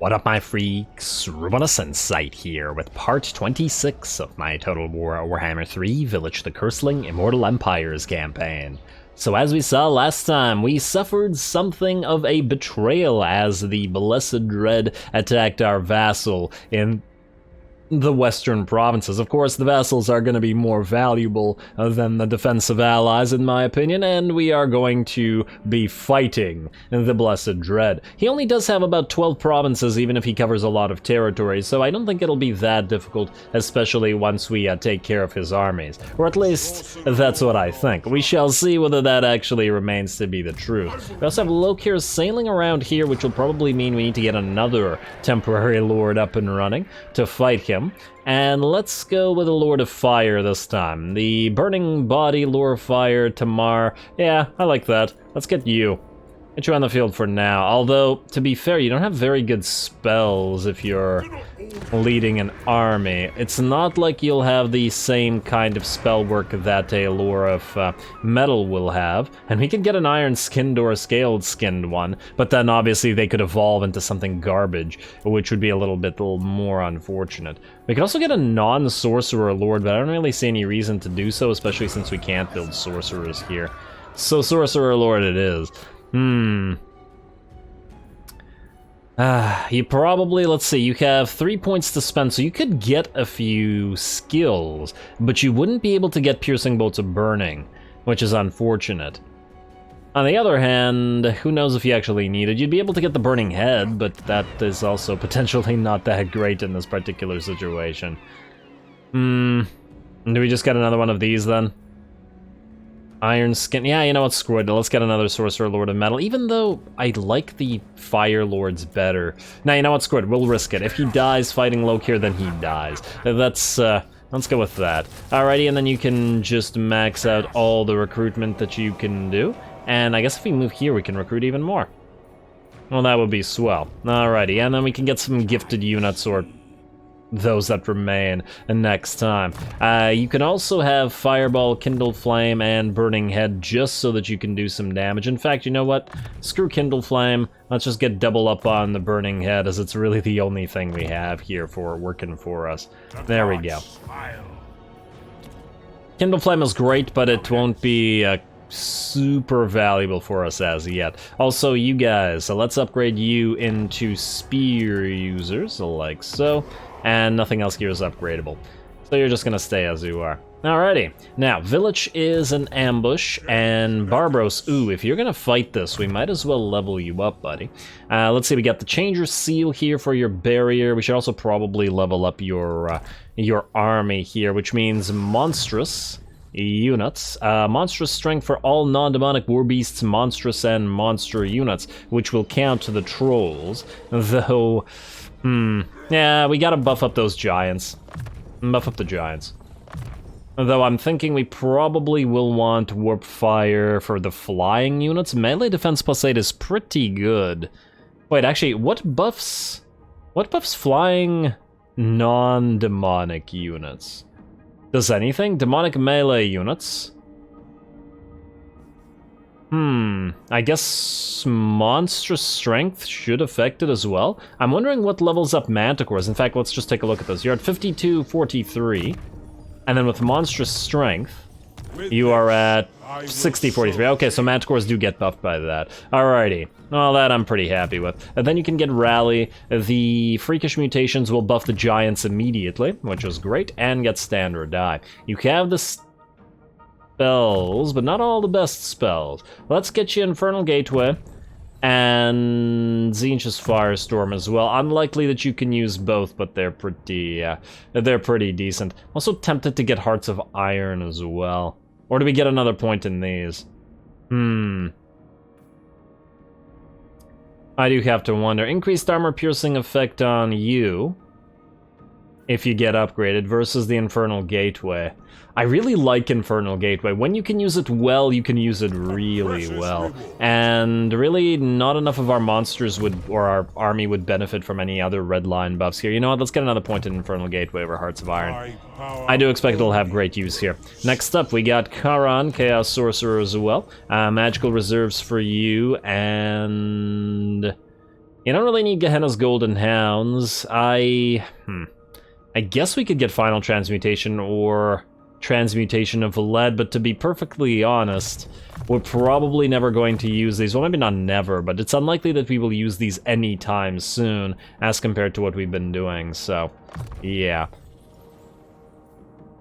What up, my freaks? RuinusInsight here with part 26 of my Total Warhammer 3 Vilitch the Curseling Immortal Empires campaign. So as we saw last time, we suffered something of a betrayal as the Blessed Dread attacked our vassal in the western provinces. Of course, the vassals are going to be more valuable than the defensive allies, in my opinion, and we are going to be fighting the Blessed Dread. He only does have about 12 provinces, even if he covers a lot of territory, so I don't think it'll be that difficult, especially once we take care of his armies. Or at least, that's what I think. We shall see whether that actually remains to be the truth. We also have Lokir sailing around here, which will probably mean we need to get another temporary lord up and running to fight him. And let's go with the Lord of Fire this time. The Burning Body, Lord of Fire, Tamar. Yeah, I like that. Let's get you. Get you on the field for now. Although, to be fair, you don't have very good spells if you're leading an army. It's not like you'll have the same kind of spell work that a Lore of Metal will have. And we could get an iron-skinned or a scaled-skinned one, but then obviously they could evolve into something garbage, which would be a little bit more unfortunate. We could also get a non-sorcerer lord, but I don't really see any reason to do so, especially since we can't build sorcerers here. So sorcerer lord it is. You probably, let's see, you have 3 points to spend, so you could get a few skills, but you wouldn't be able to get piercing bolts of burning, which is unfortunate. On the other hand, who knows if you actually need it. You'd be able to get the burning head, but that is also potentially not that great in this particular situation. Do we just get another one of these then? Iron Skin, yeah, you know what, screw it, let's get another Sorcerer Lord of Metal, even though I like the Fire Lords better. Now, you know what, screw it, we'll risk it. If he dies fighting Lokir, then he dies. Let's go with that. Alrighty, and then you can just max out all the recruitment that you can do, and I guess if we move here, we can recruit even more. Well, that would be swell. Alrighty, and then we can get some gifted units, or those that remain next time. You can also have Fireball, Kindle Flame, and Burning Head just so that you can do some damage. In fact, you know what? Screw Kindle Flame. Let's just get double up on the Burning Head, as it's really the only thing we have here for working for us. There we go. Kindle Flame is great, but it won't be super valuable for us as yet. Also, you guys, so let's upgrade you into spear users, like so. And nothing else here is upgradable. So you're just gonna stay as you are. Alrighty. Now, Vilitch is an ambush, and Barbros, ooh, if you're gonna fight this, we might as well level you up, buddy. Let's see, we got the Changer Seal here for your barrier. We should also probably level up your army here, which means monstrous units. Monstrous strength for all non-demonic war beasts, monstrous and monster units, which will count to the trolls, though... yeah, we gotta buff up those giants. Buff up the giants. Though I'm thinking we probably will want Warp Fire for the flying units. Melee defense +8 is pretty good. Wait, actually, what buffs flying non-demonic units? Does anything? Demonic melee units? I guess monstrous strength should affect it as well. I'm wondering what levels up Manticores. In fact, let's just take a look at those. You're at 5243, and then with monstrous strength, you are at 6043. Okay, so Manticores do get buffed by that. Alrighty, well, that I'm pretty happy with. And then you can get Rally. The Freakish Mutations will buff the Giants immediately, which is great, and get Stand or Die. You have the spells, but not all the best spells. Let's get you Infernal Gateway and Tzeentch's Firestorm as well. Unlikely that you can use both, but they're pretty decent. Also tempted to get Hearts of Iron as well. Or do we get another point in these? I do have to wonder. Increased armor piercing effect on you if you get upgraded versus the Infernal Gateway. I really like Infernal Gateway. When you can use it well, you can use it really well. And really, not enough of our monsters would, or our army would benefit from any other red line buffs here. You know what, let's get another point in Infernal Gateway over Hearts of Iron. I do expect it'll have great use here. Next up, we got Karan, Chaos Sorcerer as well. Magical reserves for you, and You don't really need Gehenna's Golden Hounds. I guess we could get Final Transmutation or Transmutation of Lead, but to be perfectly honest, we're probably never going to use these. Well, maybe not never, but it's unlikely that we will use these anytime soon as compared to what we've been doing, so yeah.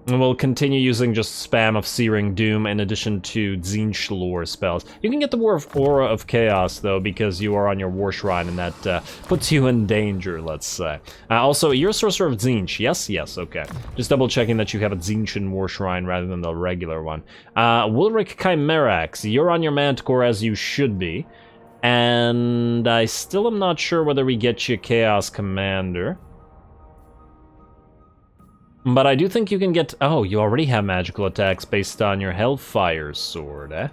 And we'll continue using just spam of Searing Doom in addition to Tzeentch lore spells. You can get the Aura of Chaos, though, because you are on your War Shrine, and that puts you in danger, let's say. Also, you're a Sorcerer of Tzeentch, yes? Yes, okay. Just double-checking that you have a Tzeentchian War Shrine rather than the regular one. Wulrich Chimerax, you're on your Manticore as you should be. And I still am not sure whether we get you Chaos Commander. But I do think you can get... Oh, you already have magical attacks based on your Hellfire Sword, eh?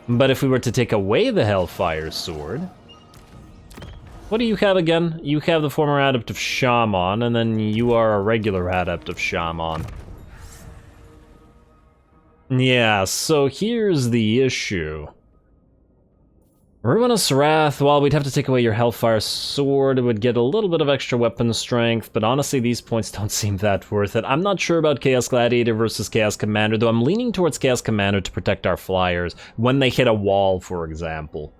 But if we were to take away the Hellfire Sword... What do you have again? You have the former Adept of Shaman, and then you are a regular Adept of Shaman. Yeah, so here's the issue. Ruinous Wrath, well, we'd have to take away your Hellfire Sword, it would get a little bit of extra weapon strength, but honestly, these points don't seem that worth it. I'm not sure about Chaos Gladiator versus Chaos Commander, though I'm leaning towards Chaos Commander to protect our flyers when they hit a wall, for example,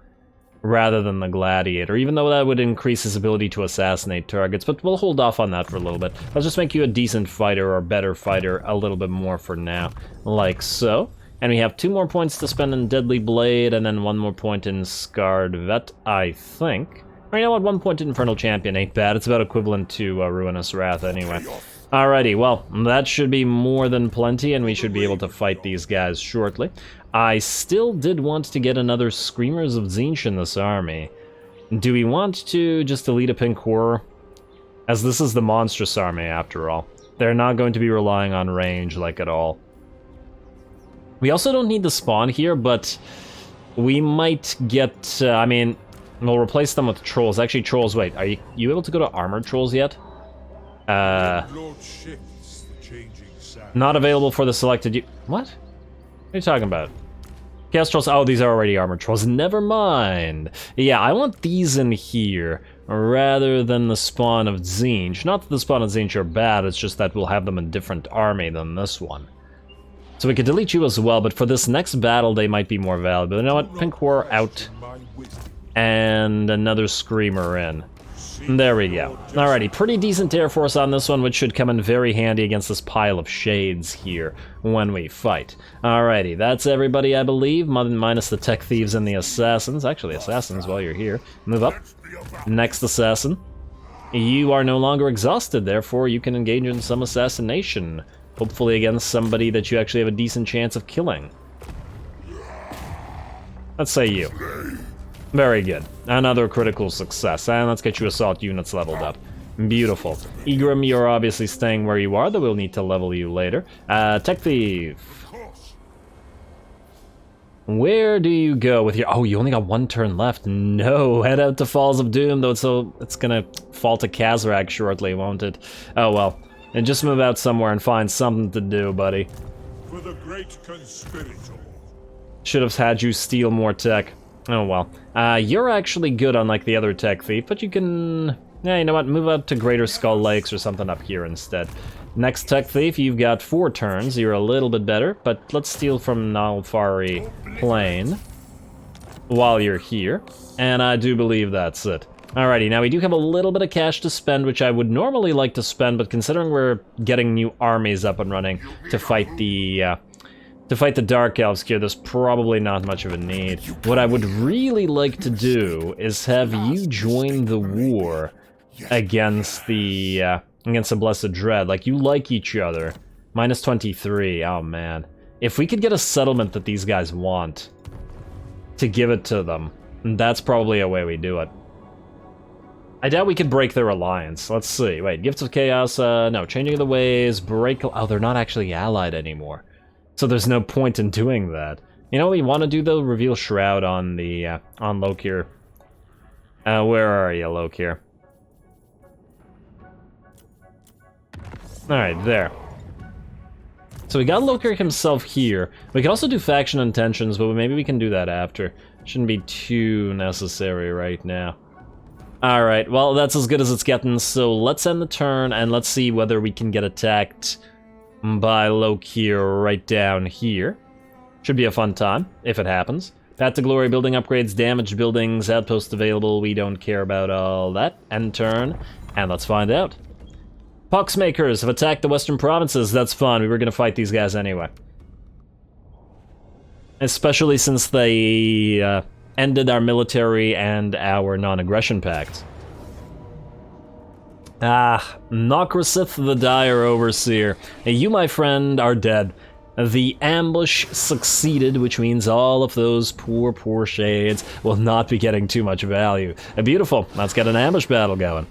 rather than the Gladiator, even though that would increase his ability to assassinate targets, but we'll hold off on that for a little bit. Let's just make you a decent fighter or better fighter a little bit more for now, like so. And we have 2 more points to spend in Deadly Blade, and then 1 more point in Scarred Vet, I think. Or you know what, 1 point in Infernal Champion ain't bad. It's about equivalent to Ruinous Wrath anyway. Alrighty, well, that should be more than plenty, and we should be able to fight these guys shortly. I still did want to get another Screamers of Tzeentch in this army. Do we want to just delete a Pink Horror? As this is the monstrous army, after all. They're not going to be relying on range, like, at all. We also don't need the spawn here, but we might get, I mean, we'll replace them with trolls. Actually, trolls, wait, are you able to go to armored trolls yet? Not available for the selected what? What are you talking about? Chaos trolls, oh, these are already armored trolls, never mind. Yeah, I want these in here, rather than the spawn of Tzeentch. Not that the spawn of Tzeentch are bad, it's just that we'll have them in a different army than this one. So we could delete you as well, but for this next battle, they might be more valuable. You know what? Pink War out. And another Screamer in. There we go. Alrighty, pretty decent Air Force on this one, which should come in very handy against this pile of shades here when we fight. Alrighty, that's everybody, I believe, minus the Tech Thieves and the Assassins. Actually, Assassins, while you're here. Move up. Next Assassin. You are no longer exhausted, therefore you can engage in some assassination. Hopefully against somebody that you actually have a decent chance of killing. Let's say you. Very good. Another critical success. And let's get you assault units leveled up. Beautiful. Egram, you're obviously staying where you are, though we'll need to level you later. Tech Thief. Where do you go with your... Oh, you only got 1 turn left. No, head out to Falls of Doom, though it's gonna fall to Kazrak shortly, won't it? Oh well. And just move out somewhere and find something to do, buddy. For the great conspirator. Should have had you steal more tech. Oh well. You're actually good unlike the other Tech Thief, but you can... Yeah, you know what? Move out to Greater Skull Lakes or something up here instead. Next Tech Thief, you've got 4 turns. You're a little bit better, but let's steal from Nalfari Plain while you're here. And I do believe that's it. Alrighty, now we do have a little bit of cash to spend, which I would normally like to spend, but considering we're getting new armies up and running to fight the Dark Elves here, there's probably not much of a need. What I would really like to do is have you join the war against the Blessed Dread. Like, you like each other. Minus 23, oh man. If we could get a settlement that these guys want to give it to them, that's probably a way we do it. I doubt we could break their alliance. Let's see. Wait, Gifts of Chaos, no. Changing of the Ways, break... Oh, they're not actually allied anymore. So there's no point in doing that. You know what we want to do, though? Reveal Shroud on the, on Lokir. Where are you, Lokir? Alright, there. So we got Lokir himself here. We could also do Faction Intentions, but maybe we can do that after. Shouldn't be too necessary right now. Alright, well, that's as good as it's getting, so let's end the turn, and let's see whether we can get attacked by Lokir right down here. Should be a fun time, if it happens. Path to Glory, building upgrades, damaged buildings, outposts available, we don't care about all that. End turn, and let's find out. Poxmakers have attacked the western provinces, that's fun, we were gonna fight these guys anyway. Especially since they ended our military and our non-aggression pact. Ah, Nokrasith the Dire Overseer. You, my friend, are dead. The ambush succeeded, which means all of those poor shades will not be getting too much value. Beautiful, let's get an ambush battle going.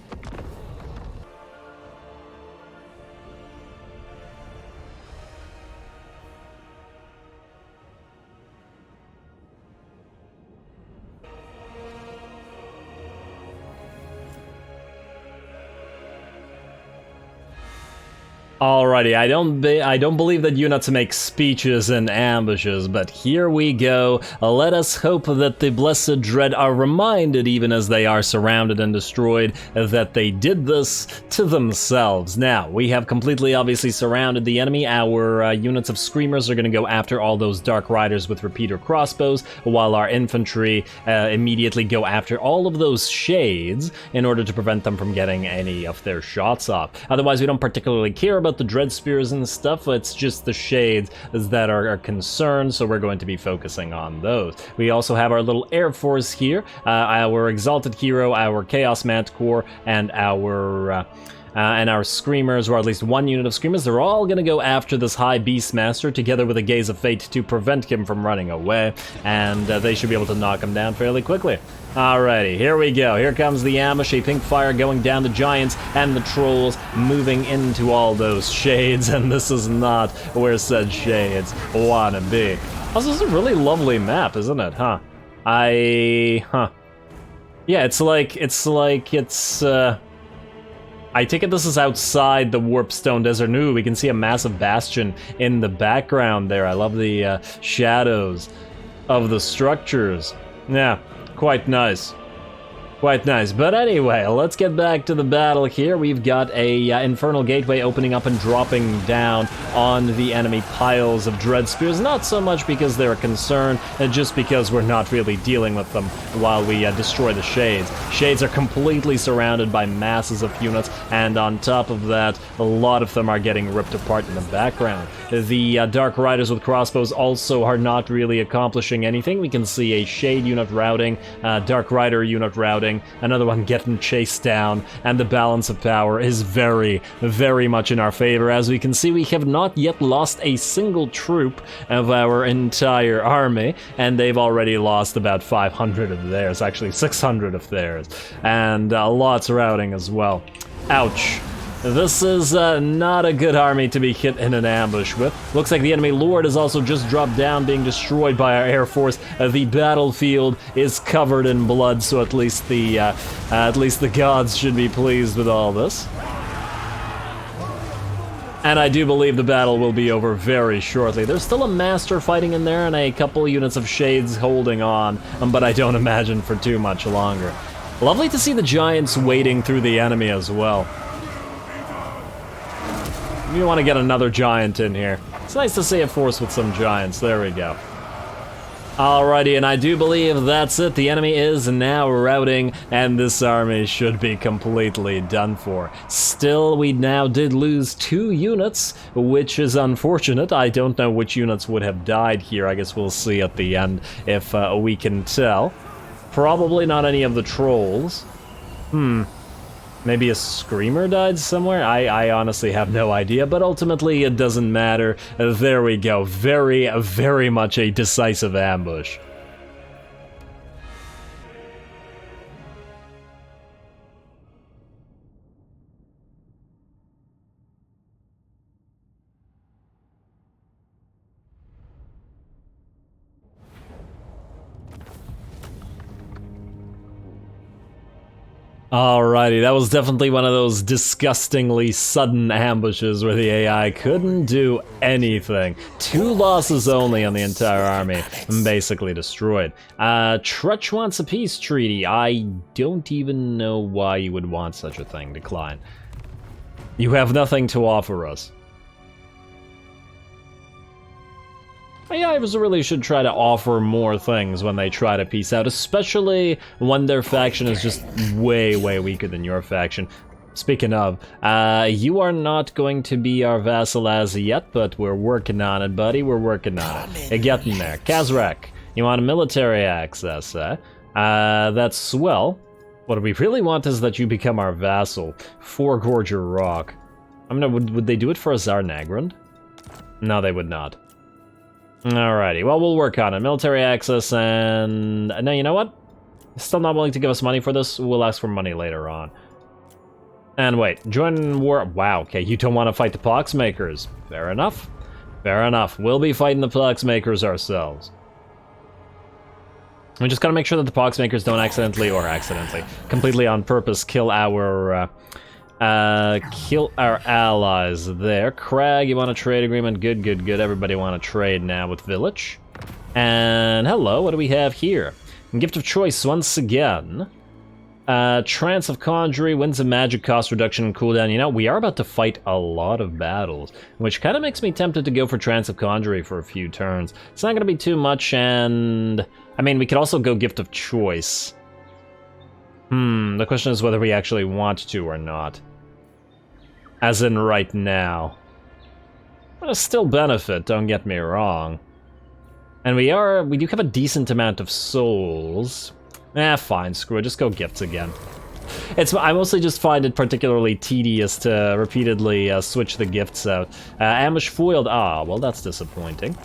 Alrighty, I don't believe that units make speeches in ambushes, but here we go. Let us hope that the Blessed Dread are reminded, even as they are surrounded and destroyed, that they did this to themselves. Now, we have completely obviously surrounded the enemy. Our units of Screamers are going to go after all those Dark Riders with repeater crossbows, while our infantry immediately go after all of those Shades in order to prevent them from getting any of their shots off. Otherwise, we don't particularly care about the Dread Spears and stuff, it's just the Shades that are concerned, so we're going to be focusing on those. We also have our little Air Force here, our Exalted Hero, our Chaos Manticore, and our Screamers, or at least one unit of Screamers. They're all gonna go after this High Beastmaster together with a Gaze of Fate to prevent him from running away, and they should be able to knock him down fairly quickly. Alrighty, here we go. Here comes the ambush, a pink fire going down the Giants and the Trolls, moving into all those Shades, and this is not where said Shades wanna be. Also, this is a really lovely map, isn't it, huh? Yeah, I take it this is outside the Warpstone Desert. Ooh, we can see a massive bastion in the background there. I love the shadows of the structures. Yeah, quite nice. Quite nice. But anyway, let's get back to the battle here. We've got a Infernal Gateway opening up and dropping down on the enemy piles of Dread Spears. Not so much because they're a concern, just because we're not really dealing with them while we destroy the Shades. Shades are completely surrounded by masses of units, and on top of that, a lot of them are getting ripped apart in the background. The Dark Riders with crossbows also are not really accomplishing anything. We can see a Shade unit routing, Dark Rider unit routing, another one getting chased down, and the balance of power is very, very much in our favor. As we can see, we have not yet lost a single troop of our entire army, and they've already lost about 500 of theirs, actually 600 of theirs, and lots routing as well. Ouch. This is not a good army to be hit in an ambush with. Looks like the enemy Lord has also just dropped down, being destroyed by our Air Force. The battlefield is covered in blood, so at least the gods should be pleased with all this. And I do believe the battle will be over very shortly. There's still a Master fighting in there and a couple units of Shades holding on, but I don't imagine for too much longer. Lovely to see the Giants wading through the enemy as well. You want to get another Giant in here. It's nice to see a force with some Giants. There we go. Alrighty, and I do believe that's it. The enemy is now routing, and this army should be completely done for. Still, we now did lose 2 units, which is unfortunate. I don't know which units would have died here. I guess we'll see at the end if we can tell. Probably not any of the Trolls. Maybe a Screamer died somewhere? I honestly have no idea, but ultimately it doesn't matter. There we go. Very, very much a decisive ambush. Alrighty, that was definitely one of those disgustingly sudden ambushes where the AI couldn't do anything. 2 losses only on the entire army, and basically destroyed. Tzeentch wants a peace treaty. I don't even know why you would want such a thing. Decline. You have nothing to offer us. AIs really should try to offer more things when they try to peace out, especially when their faction is just way, way weaker than your faction. Speaking of, you are not going to be our vassal as yet, but we're working on it, buddy. We're working on it. You're getting there. Kazrak, you want a military access, eh? That's swell. What we really want is that you become our vassal for Gorger Rock. I mean, would they do it for Azar Nagrand? No, they would not. Alrighty, well, we'll work on it. Military access, and now you know what? Still not willing to give us money for this. We'll ask for money later on. And wait, join war. Wow, okay, you don't want to fight the Poxmakers. Fair enough. Fair enough. We'll be fighting the Poxmakers ourselves. We just gotta make sure that the Poxmakers don't accidentally, completely on purpose, kill our allies there. Crag, you want a trade agreement? Good, good, good. Everybody want to trade now with Vilitch. And hello, what do we have here? Gift of choice once again. Trance of Conjury wins a magic cost reduction and cooldown. You know, we are about to fight a lot of battles, which kind of makes me tempted to go for Trance of Conjury for a few turns. It's not going to be too much, and I mean, we could also go Gift of Choice. The question is whether we actually want to or not. As in right now. It'll still benefit, don't get me wrong. And we do have a decent amount of souls. Fine, screw it, just go gifts again. I mostly just find it particularly tedious to repeatedly switch the gifts out. Ambush foiled, well that's disappointing.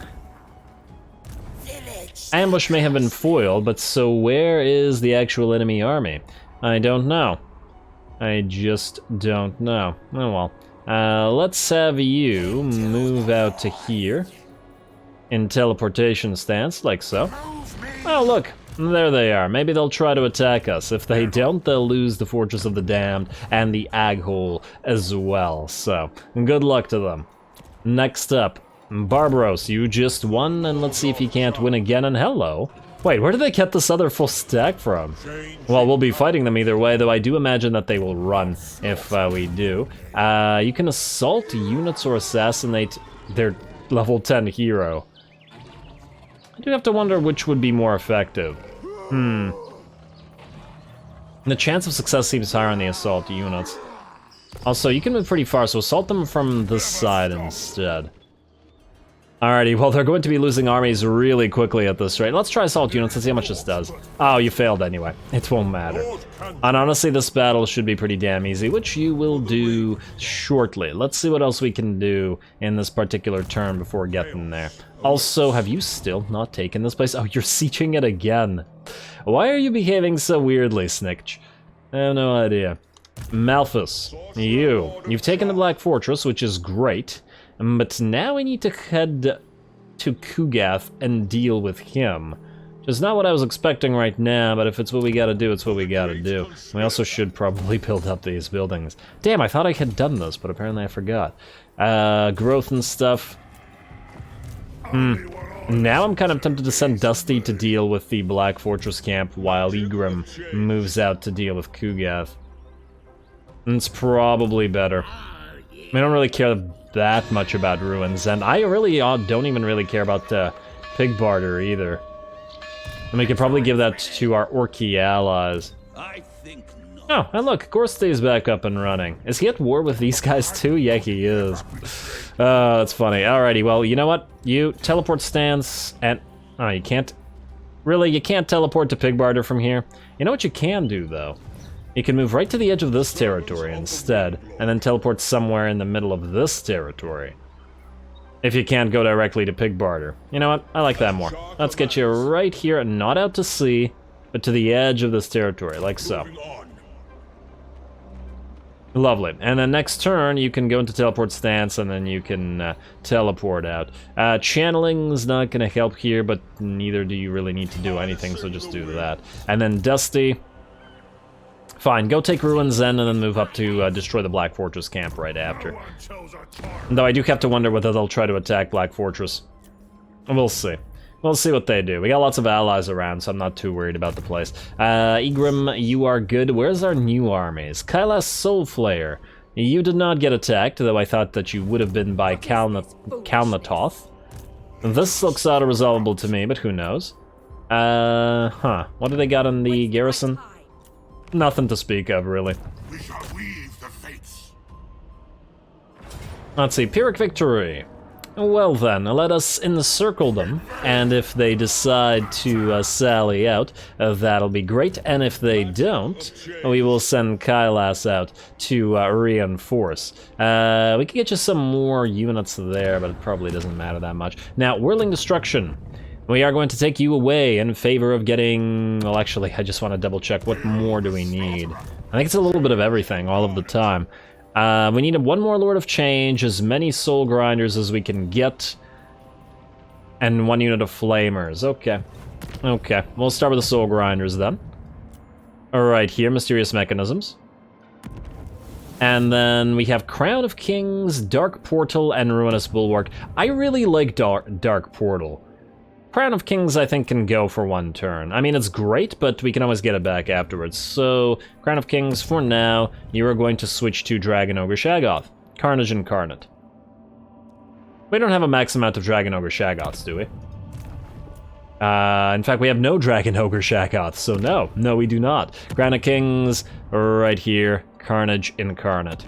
Ambush may have been foiled, but so where is the actual enemy army? I don't know. I just don't know. Oh well. Let's have you move out to here. In teleportation stance, like so. Oh look, there they are. Maybe they'll try to attack us. If they don't, they'll lose the Fortress of the Damned and the Ag Hole as well. So, good luck to them. Next up, Barbaros, you just won, and let's see if you can't win again, and hello. Wait, where did they get this other full stack from? Well, we'll be fighting them either way, though I do imagine that they will run if we do. You can assault units or assassinate their level 10 hero. I do have to wonder which would be more effective. The chance of success seems higher on the assault units. Also, you can move pretty far, so assault them from this side instead. Alrighty, well, they're going to be losing armies really quickly at this rate. Let's try assault units and see how much this does. Oh, you failed anyway. It won't matter. And honestly, this battle should be pretty damn easy, which you will do shortly. Let's see what else we can do in this particular turn before getting there. Also, have you still not taken this place? Oh, you're sieging it again. Why are you behaving so weirdly, Tzeentch? I have no idea. Malthus, you've taken the Black Fortress, which is great. But now we need to head to Kugath and deal with him. Which is not what I was expecting right now, but if it's what we gotta do, it's what we gotta do. We also should probably build up these buildings. Damn, I thought I had done this, but apparently I forgot. Growth and stuff. Now I'm kind of tempted to send Dusty to deal with the Black Fortress camp while Egrim moves out to deal with Kugath. It's probably better. I don't really care that much about ruins, and I really don't even really care about Pig Barter either. And we could probably give that to our Orky allies. Oh, and look, Gorstey's back up and running. Is he at war with these guys too? Yeah, he is. Oh, that's funny. Alrighty, well, you know what? You teleport stance, and... Oh, you can't... Really, you can't teleport to Pig Barter from here? You know what you can do, though? You can move right to the edge of this territory instead, and then teleport somewhere in the middle of this territory. If you can't go directly to Pig Barter. You know what? I like that more. Let's get you right here, not out to sea, but to the edge of this territory, like so. Lovely. And then next turn, you can go into teleport stance, and then you can teleport out. Channeling's not going to help here, but neither do you really need to do anything, so just do that. And then Dusty... Fine, go take Ruins then, and then move up to destroy the Black Fortress camp right after. Though I do have to wonder whether they'll try to attack Black Fortress. We'll see. We'll see what they do. We got lots of allies around, so I'm not too worried about the place. Igrim, you are good. Where's our new armies? Kaila's Soulflayer. You did not get attacked, though I thought that you would have been by Kalnatoth. This looks auto-resolvable to me, but who knows? What do they got in the garrison? Nothing to speak of, really. We shall weave the fates. Let's see, Pyrrhic victory. Well then, let us encircle them, and if they decide to sally out, that'll be great, and if they don't, we will send Kailas out to reinforce. We can get you some more units there, but it probably doesn't matter that much. Now, Whirling Destruction. We are going to take you away in favor of getting... Well, actually, I just want to double check. What more do we need? I think it's a little bit of everything, all of the time. We need one more Lord of Change, as many Soul Grinders as we can get, and 1 unit of Flamers. Okay. Okay, we'll start with the Soul Grinders then. Alright, here, Mysterious Mechanisms. And then we have Crown of Kings, Dark Portal, and Ruinous Bulwark. I really like Dark Portal. Crown of Kings, I think, can go for 1 turn. I mean, it's great, but we can always get it back afterwards. So, Crown of Kings, for now, you are going to switch to Dragon Ogre Shaggoth. Carnage Incarnate. We don't have a max amount of Dragon Ogre Shaggoths, do we? In fact, we have no Dragon Ogre Shaggoths, so no. No, we do not. Crown of Kings, right here. Carnage Incarnate.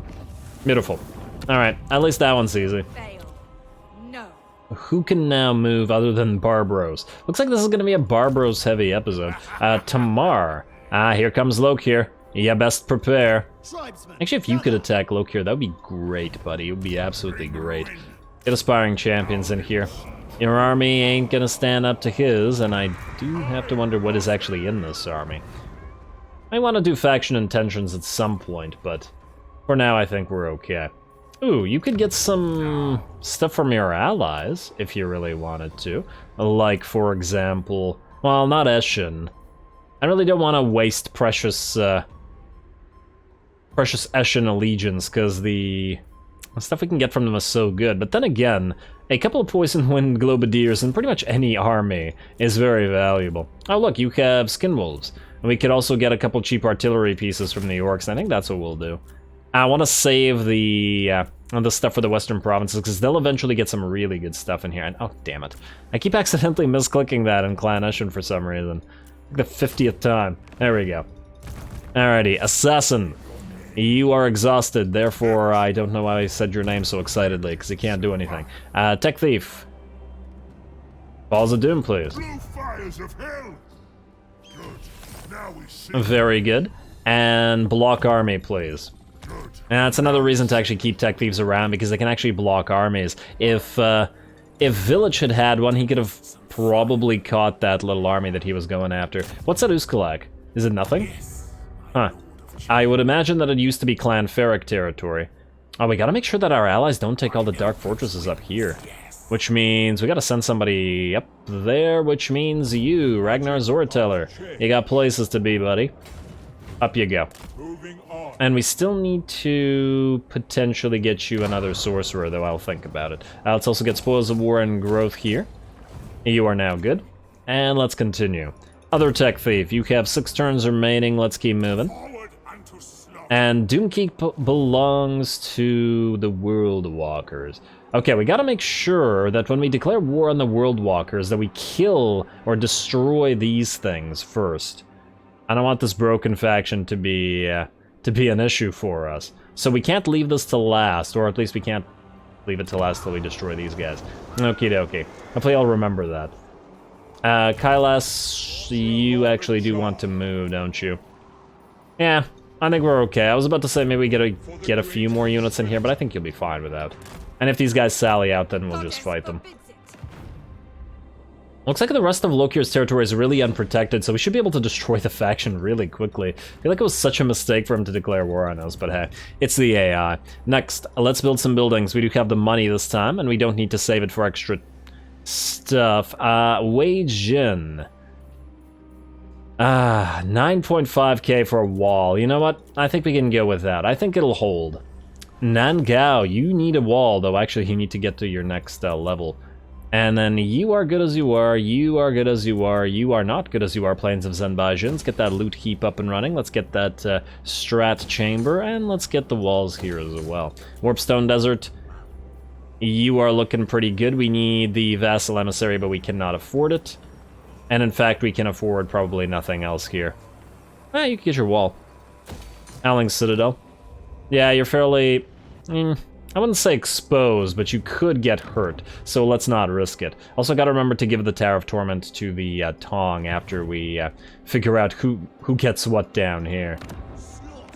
Beautiful. Alright, at least that one's easy. Who can now move other than Barbros? Looks like this is going to be a Barbros heavy episode. Tamar. Here comes Lokir. Yeah, best prepare. Actually, if you could attack Lokir, that would be great, buddy. It would be absolutely great. Get aspiring champions in here. Your army ain't going to stand up to his, and I do have to wonder what is actually in this army. I want to do faction intentions at some point, but for now I think we're okay. Ooh, you could get some stuff from your allies, if you really wanted to. Like, for example... Well, not Eshin. I really don't want to waste precious Eshin allegiance, because the stuff we can get from them is so good. But then again, a couple of Poison Wind Globadiers in pretty much any army is very valuable. Oh look, you have Skinwolves. We could also get a couple cheap artillery pieces from the Orcs. I think that's what we'll do. I want to save the stuff for the Western Provinces, because they'll eventually get some really good stuff in here. And oh, damn it. I keep accidentally misclicking that in Clan Eshin for some reason. The 50th time. There we go. Alrighty, Assassin. You are exhausted, therefore I don't know why I said your name so excitedly, because you can't do anything. Tech Thief. Balls of Doom, please. Blue fires of hell. Good. Now we see. Very good. And Block Army, please. And that's another reason to actually keep Tech Thieves around, because they can actually block armies. If Vilitch had had one, he could have probably caught that little army that he was going after. What's that Uskalak? Is it nothing? Huh. I would imagine that it used to be Clan Ferric territory. Oh, we gotta make sure that our allies don't take all the Dark Fortresses up here. Which means we gotta send somebody up there, which means you, Ragnar Zorateller. You got places to be, buddy. Up you go. And we still need to potentially get you another sorcerer, though I'll think about it. Let's also get Spoils of War and Growth here. You are now good. And let's continue. Other Tech Thief, you have 6 turns remaining, let's keep moving. And Doomkeep belongs to the World Walkers. Okay, we gotta make sure that when we declare war on the World Walkers, that we kill or destroy these things first. I don't want this broken faction to be an issue for us. So we can't leave this to last, or at least we can't leave it to last till we destroy these guys. Okie dokie. Hopefully I'll remember that. Kailas, you actually do want to move, don't you? Yeah, I think we're okay. I was about to say maybe we get a few more units in here, but I think you'll be fine with that. And if these guys sally out, then we'll just fight them. Looks like the rest of Lokir's territory is really unprotected, so we should be able to destroy the faction really quickly. I feel like it was such a mistake for him to declare war on us, but hey, it's the AI. Next, let's build some buildings. We do have the money this time, and we don't need to save it for extra stuff. Wei Jin. 9.5k for a wall. You know what? I think we can go with that. I think it'll hold. Nangao, you need a wall, though. Actually, you need to get to your next level. And then you are good as you are, you are good as you are, you are not good as you are, Plains of Zenbaijin. Let's get that loot heap up and running. Let's get that strat chamber, and let's get the walls here as well. Warpstone Desert, you are looking pretty good. We need the Vassal Emissary, but we cannot afford it. And in fact, we can afford probably nothing else here. You can get your wall. Owling Citadel. Yeah, you're fairly... I wouldn't say exposed, but you could get hurt, so let's not risk it. Also gotta remember to give the Tower of Torment to the Tong after we figure out who gets what down here.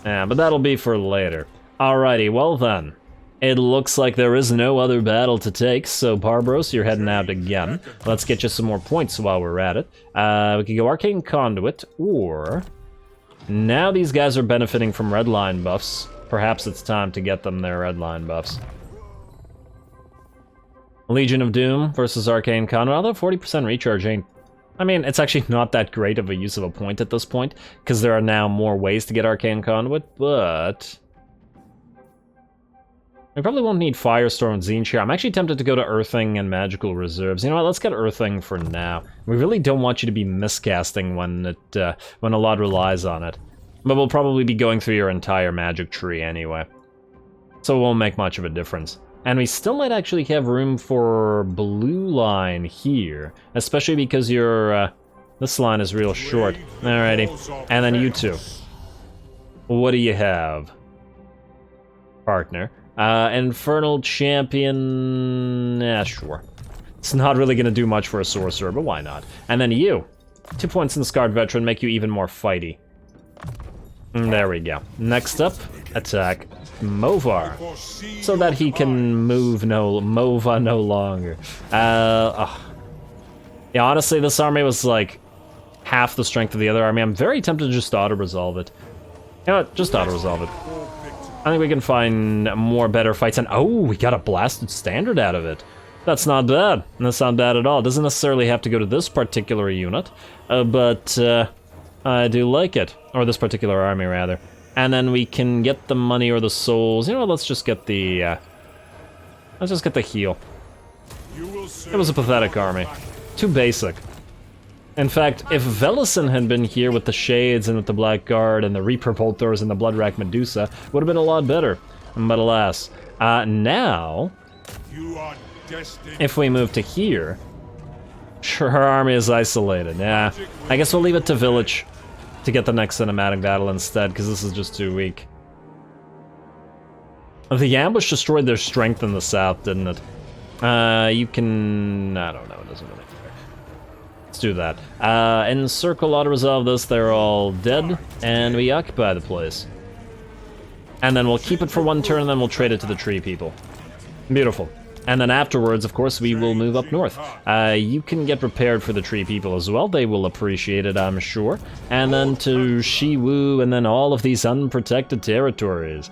But that'll be for later. Alrighty, well then. It looks like there is no other battle to take, so Barbros, you're heading out again. Let's get you some more points while we're at it. We can go Arcane Conduit, or... Now these guys are benefiting from red line buffs. Perhaps it's time to get them their red line buffs. Legion of Doom versus Arcane Conduit, although 40% recharge ain't... I mean, it's actually not that great of a use of a point at this point, because there are now more ways to get Arcane Conduit, but... We probably won't need Firestorm and Tzeentch here. I'm actually tempted to go to Earthing and Magical Reserves. You know what, let's get Earthing for now. We really don't want you to be miscasting when a lot relies on it. But we'll probably be going through your entire magic tree anyway. So it won't make much of a difference. And we still might actually have room for blue line here. Especially because your, this line is real short. Alrighty. And then you two. What do you have? Partner. Infernal Champion... Yeah, sure. It's not really gonna do much for a sorcerer, but why not? And then you. 2 points in Scarred Veteran make you even more fighty. There we go. Next up, attack Movar, so that he can move Mova no longer. Yeah, honestly, this army was like half the strength of the other army. I'm very tempted to just auto-resolve it. You know what? Just auto-resolve it. I think we can find more better fights, and oh, we got a blasted standard out of it. That's not bad. That's not bad at all. It doesn't necessarily have to go to this particular unit, but I do like it. Or this particular army, rather. And then we can get the money or the souls. You know what, let's just get the, let's just get the heal. It was a pathetic army. Too basic. In fact, if Velison had been here with the Shades and with the Blackguard and the Reaper Bolters and the Bloodrack Medusa, would have been a lot better. But alas. Now, if we move to here, sure, her army is isolated. Yeah, I guess we'll leave it to Vilitch to get the next cinematic battle instead, because this is just too weak. The ambush destroyed their strength in the south, didn't it? You can... I don't know, it doesn't really matter. Let's do that. Encircle, auto-resolve this, they're all dead, and we occupy the place. And then we'll keep it for one turn, and then we'll trade it to the tree people. Beautiful. And then afterwards, of course, we will move up north. You can get prepared for the tree people as well. They will appreciate it, I'm sure. And then to Shiwu, and then all of these unprotected territories.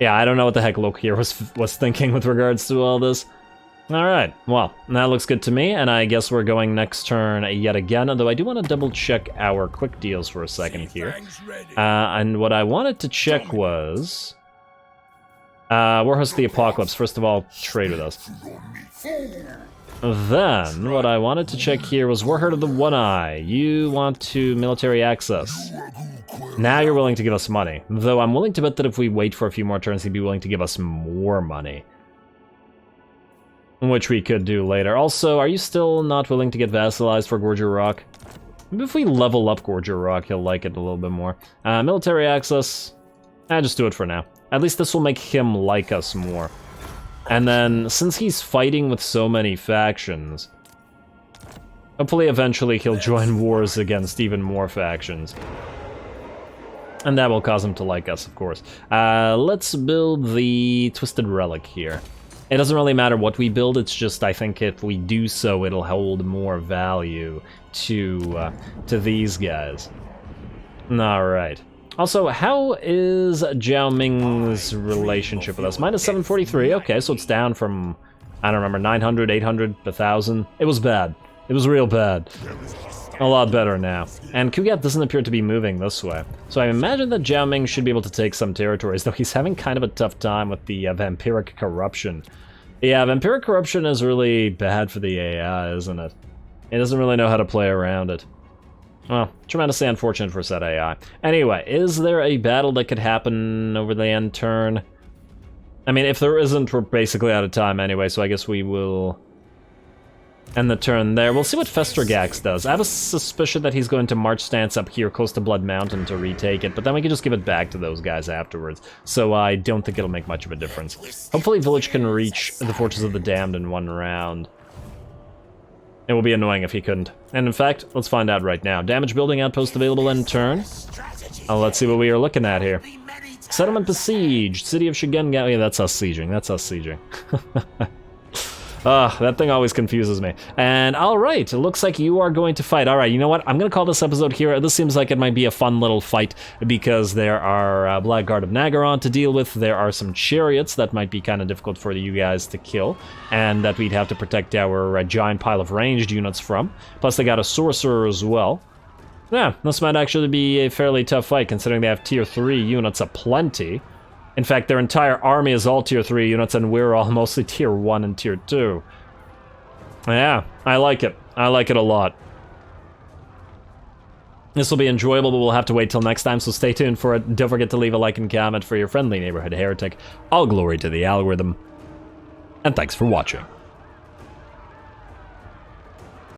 Yeah, I don't know what the heck Loki was thinking with regards to all this. Alright, well, that looks good to me, and I guess we're going next turn yet again, although I do want to double check our quick deals for a second here. And what I wanted to check was... Warhost the Apocalypse, first of all, trade with us. Then, what I wanted to check here was Warherd of the One Eye. You want to military access. Now you're willing to give us money. Though I'm willing to bet that if we wait for a few more turns, he'd be willing to give us more money. Which we could do later. Also, are you still not willing to get vassalized for Gorger Rock? Maybe if we level up Gorger Rock, he'll like it a little bit more. Military access. Just do it for now. At least this will make him like us more. And then, since he's fighting with so many factions, hopefully eventually he'll join wars against even more factions. And that will cause him to like us, of course. Let's build the Twisted Relic here. It doesn't really matter what we build, it's just I think if we do so, it'll hold more value to these guys. Alright. Also, how is Zhao Ming's relationship with us? Minus 743, okay, so it's down from, I don't remember, 900, 800, 1,000. It was bad. It was real bad. a lot better now. And Kugat doesn't appear to be moving this way. So I imagine that Jiao Ming should be able to take some territories, though he's having kind of a tough time with the Vampiric Corruption. Yeah, Vampiric Corruption is really bad for the AI, isn't it? It doesn't really know how to play around it. Well, tremendously unfortunate for said AI. Anyway, is there a battle that could happen over the end turn? I mean, if there isn't, we're basically out of time anyway, so I guess we will end the turn there. We'll see what Festergax does. I have a suspicion that he's going to march stance up here close to Blood Mountain to retake it, but then we can just give it back to those guys afterwards. So I don't think it'll make much of a difference. Hopefully Vilitch can reach the Fortress of the Damned in one round. It will be annoying if he couldn't. And in fact, let's find out right now. Damage building outpost available in turn. Let's see what we are looking at here. Settlement besieged. City of Shigenga. Yeah, that's us sieging. That's us sieging. That thing always confuses me. And alright, it looks like you are going to fight. Alright, you know what? I'm gonna call this episode here. This seems like it might be a fun little fight because there are Blackguard of Nagaron to deal with. There are some chariots that might be kind of difficult for you guys to kill, and that we'd have to protect our giant pile of ranged units from. Plus they got a sorcerer as well. Yeah, this might actually be a fairly tough fight considering they have tier 3 units aplenty. In fact, their entire army is all tier 3 units, and we're all mostly tier 1 and tier 2. Yeah, I like it. I like it a lot. This will be enjoyable, but we'll have to wait till next time, so stay tuned for it. Don't forget to leave a like and comment for your friendly neighborhood heretic. All glory to the algorithm. And thanks for watching.